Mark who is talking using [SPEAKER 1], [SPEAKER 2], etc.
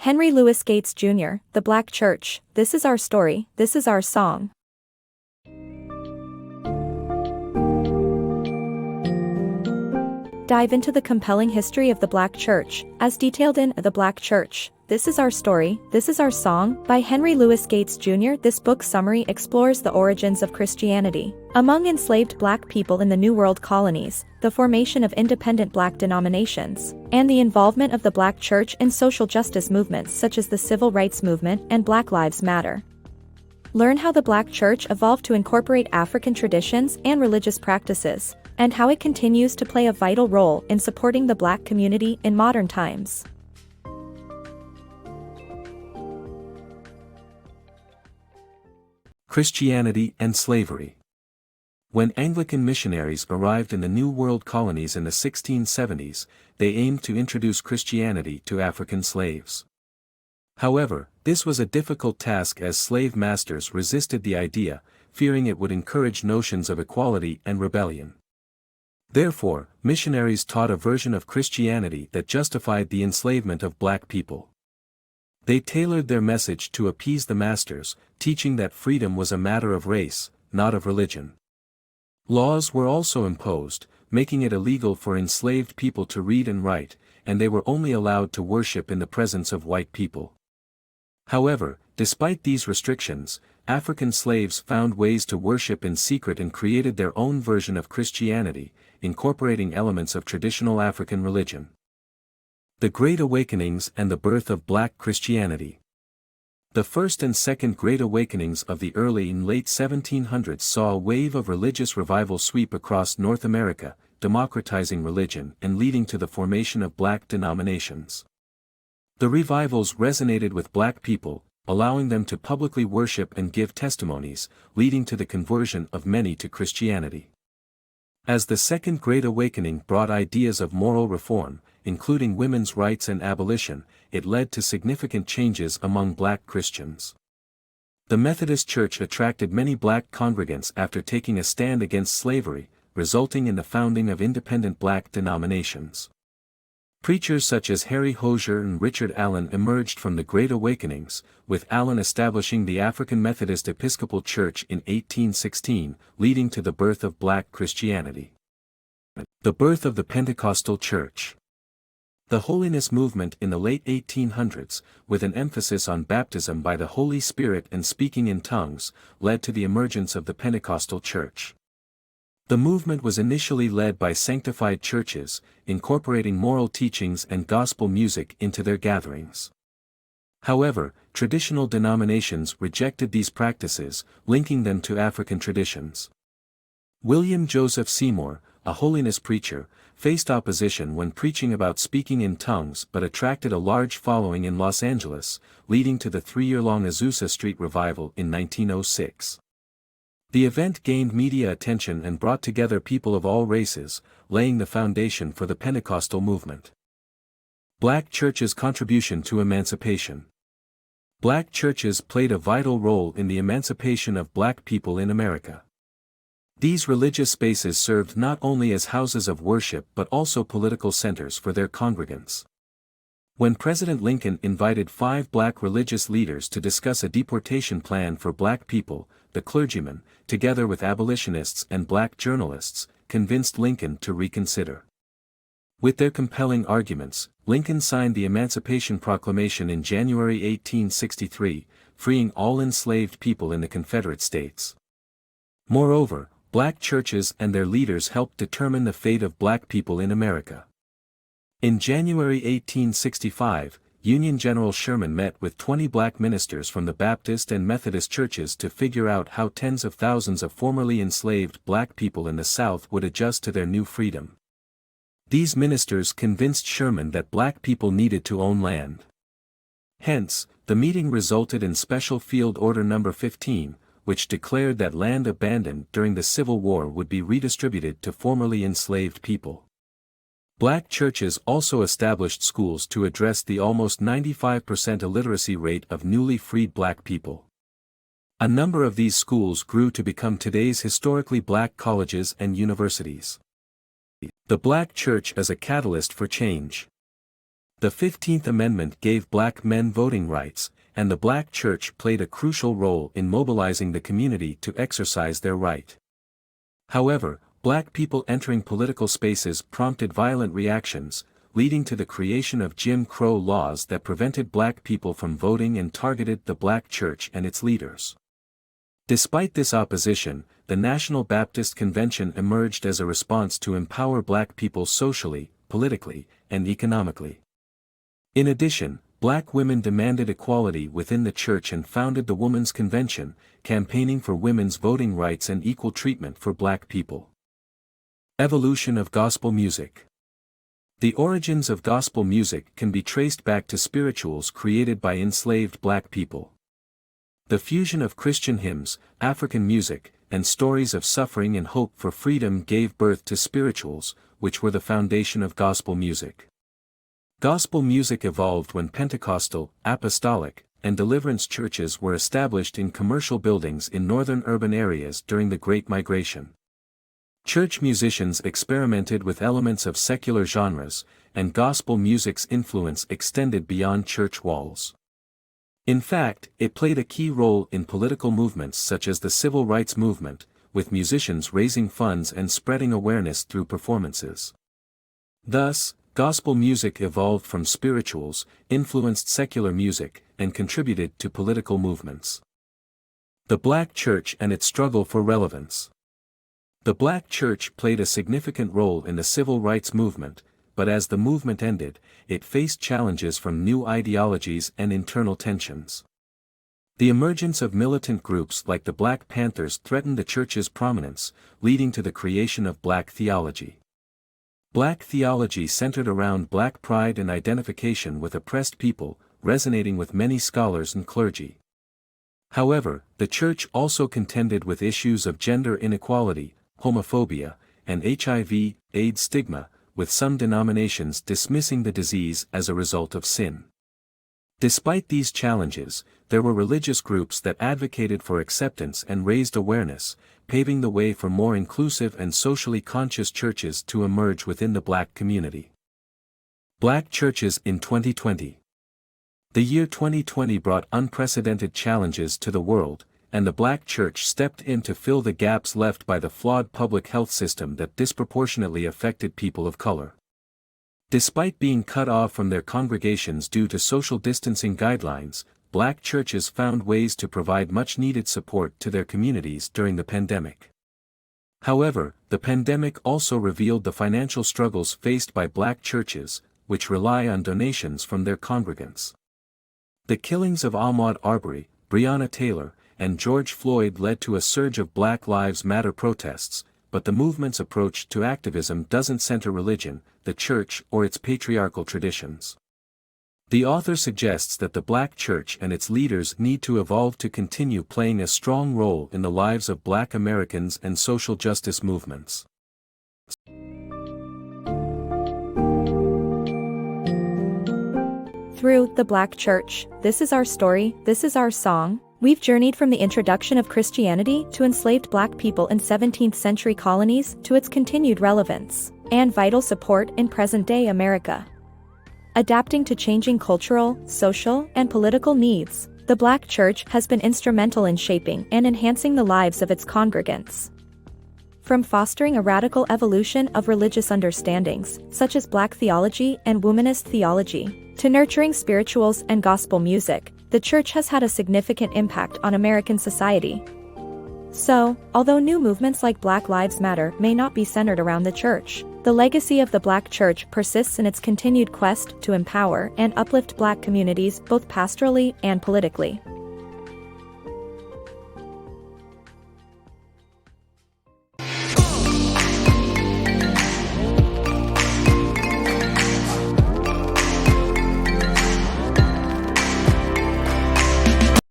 [SPEAKER 1] Henry Louis Gates, Jr., The Black Church, This is Our Story, This is Our Song. Dive into the compelling history of the Black Church, as detailed in The Black Church, This is Our Story, This is Our Song, by Henry Louis Gates, Jr. This book summary explores the origins of Christianity among enslaved Black people in the New World colonies, the formation of independent Black denominations, and the involvement of the Black Church in social justice movements such as the Civil Rights Movement and Black Lives Matter. Learn how the Black Church evolved to incorporate African traditions and religious practices, and how it continues to play a vital role in supporting the Black community in modern times.
[SPEAKER 2] Christianity and slavery. When Anglican missionaries arrived in the New World colonies in the 1670s, they aimed to introduce Christianity to African slaves. However, this was a difficult task as slave masters resisted the idea, fearing it would encourage notions of equality and rebellion. Therefore, missionaries taught a version of Christianity that justified the enslavement of Black people. They tailored their message to appease the masters, teaching that freedom was a matter of race, not of religion. Laws were also imposed, making it illegal for enslaved people to read and write, and they were only allowed to worship in the presence of white people. However, despite these restrictions, African slaves found ways to worship in secret and created their own version of Christianity, incorporating elements of traditional African religion. The Great Awakenings and the birth of Black Christianity. The First and Second Great Awakenings of the early and late 1700s saw a wave of religious revival sweep across North America, democratizing religion and leading to the formation of Black denominations. The revivals resonated with Black people, allowing them to publicly worship and give testimonies, leading to the conversion of many to Christianity. As the Second Great Awakening brought ideas of moral reform, including women's rights and abolition, it led to significant changes among Black Christians. The Methodist Church attracted many Black congregants after taking a stand against slavery, resulting in the founding of independent Black denominations. Preachers such as Harry Hosier and Richard Allen emerged from the Great Awakenings, with Allen establishing the African Methodist Episcopal Church in 1816, leading to the birth of Black Christianity. The birth of the Pentecostal Church. The holiness movement in the late 1800s, with an emphasis on baptism by the Holy Spirit and speaking in tongues, led to the emergence of the Pentecostal Church. The movement was initially led by sanctified churches, incorporating moral teachings and gospel music into their gatherings. However, traditional denominations rejected these practices, linking them to African traditions. William Joseph Seymour, a holiness preacher, faced opposition when preaching about speaking in tongues but attracted a large following in Los Angeles, leading to the 3-year-long Azusa Street Revival in 1906. The event gained media attention and brought together people of all races, laying the foundation for the Pentecostal movement. Black churches' contribution to emancipation. Black churches played a vital role in the emancipation of Black people in America. These religious spaces served not only as houses of worship but also political centers for their congregants. When President Lincoln invited 5 Black religious leaders to discuss a deportation plan for Black people, the clergymen, together with abolitionists and Black journalists, convinced Lincoln to reconsider. With their compelling arguments, Lincoln signed the Emancipation Proclamation in January 1863, freeing all enslaved people in the Confederate States. Moreover, Black churches and their leaders helped determine the fate of Black people in America. In January 1865, Union General Sherman met with 20 Black ministers from the Baptist and Methodist churches to figure out how tens of thousands of formerly enslaved Black people in the South would adjust to their new freedom. These ministers convinced Sherman that Black people needed to own land. Hence, the meeting resulted in Special Field Order No. 15, which declared that land abandoned during the Civil War would be redistributed to formerly enslaved people. Black churches also established schools to address the almost 95% illiteracy rate of newly freed Black people. A number of these schools grew to become today's historically Black colleges and universities. The Black church as a catalyst for change. The 15th Amendment gave black men voting rights, and the black church played a crucial role in mobilizing the community to exercise their right. However, black people entering political spaces prompted violent reactions, leading to the creation of Jim Crow laws that prevented black people from voting and targeted the black church and its leaders. Despite this opposition, the National Baptist Convention emerged as a response to empower black people socially, politically, and economically. In addition, black women demanded equality within the church and founded the Women's Convention, campaigning for women's voting rights and equal treatment for black people. Evolution of gospel music. The origins of gospel music can be traced back to spirituals created by enslaved black people. The fusion of Christian hymns, African music, and stories of suffering and hope for freedom gave birth to spirituals, which were the foundation of gospel music. Gospel music evolved when Pentecostal, apostolic, and deliverance churches were established in commercial buildings in northern urban areas during the Great Migration. Church musicians experimented with elements of secular genres, and gospel music's influence extended beyond church walls. In fact, it played a key role in political movements such as the Civil Rights Movement, with musicians raising funds and spreading awareness through performances. Thus, gospel music evolved from spirituals, influenced secular music, and contributed to political movements. The Black Church and its struggle for relevance. The Black Church played a significant role in the civil rights movement, but as the movement ended, it faced challenges from new ideologies and internal tensions. The emergence of militant groups like the Black Panthers threatened the church's prominence, leading to the creation of Black theology. Black theology centered around Black pride and identification with oppressed people, resonating with many scholars and clergy. However, the church also contended with issues of gender inequality, homophobia, and HIV/AIDS stigma, with some denominations dismissing the disease as a result of sin. Despite these challenges, there were religious groups that advocated for acceptance and raised awareness, paving the way for more inclusive and socially conscious churches to emerge within the Black community. Black churches in 2020. The year 2020 brought unprecedented challenges to the world, and the Black church stepped in to fill the gaps left by the flawed public health system that disproportionately affected people of color. Despite being cut off from their congregations due to social distancing guidelines, Black churches found ways to provide much-needed support to their communities during the pandemic. However, the pandemic also revealed the financial struggles faced by Black churches, which rely on donations from their congregants. The killings of Ahmaud Arbery, Breonna Taylor, and George Floyd led to a surge of Black Lives Matter protests, but the movement's approach to activism doesn't center religion, the church, or its patriarchal traditions. The author suggests that the Black church and its leaders need to evolve to continue playing a strong role in the lives of Black Americans and social justice movements.
[SPEAKER 1] Through the Black Church, this is our story, this is our song. We've journeyed from the introduction of Christianity to enslaved Black people in 17th century colonies to its continued relevance and vital support in present-day America. Adapting to changing cultural, social, and political needs, the Black Church has been instrumental in shaping and enhancing the lives of its congregants. From fostering a radical evolution of religious understandings, such as Black theology and womanist theology, to nurturing spirituals and gospel music, the church has had a significant impact on American society. So, although new movements like Black Lives Matter may not be centered around the church, the legacy of the Black church persists in its continued quest to empower and uplift Black communities both pastorally and politically.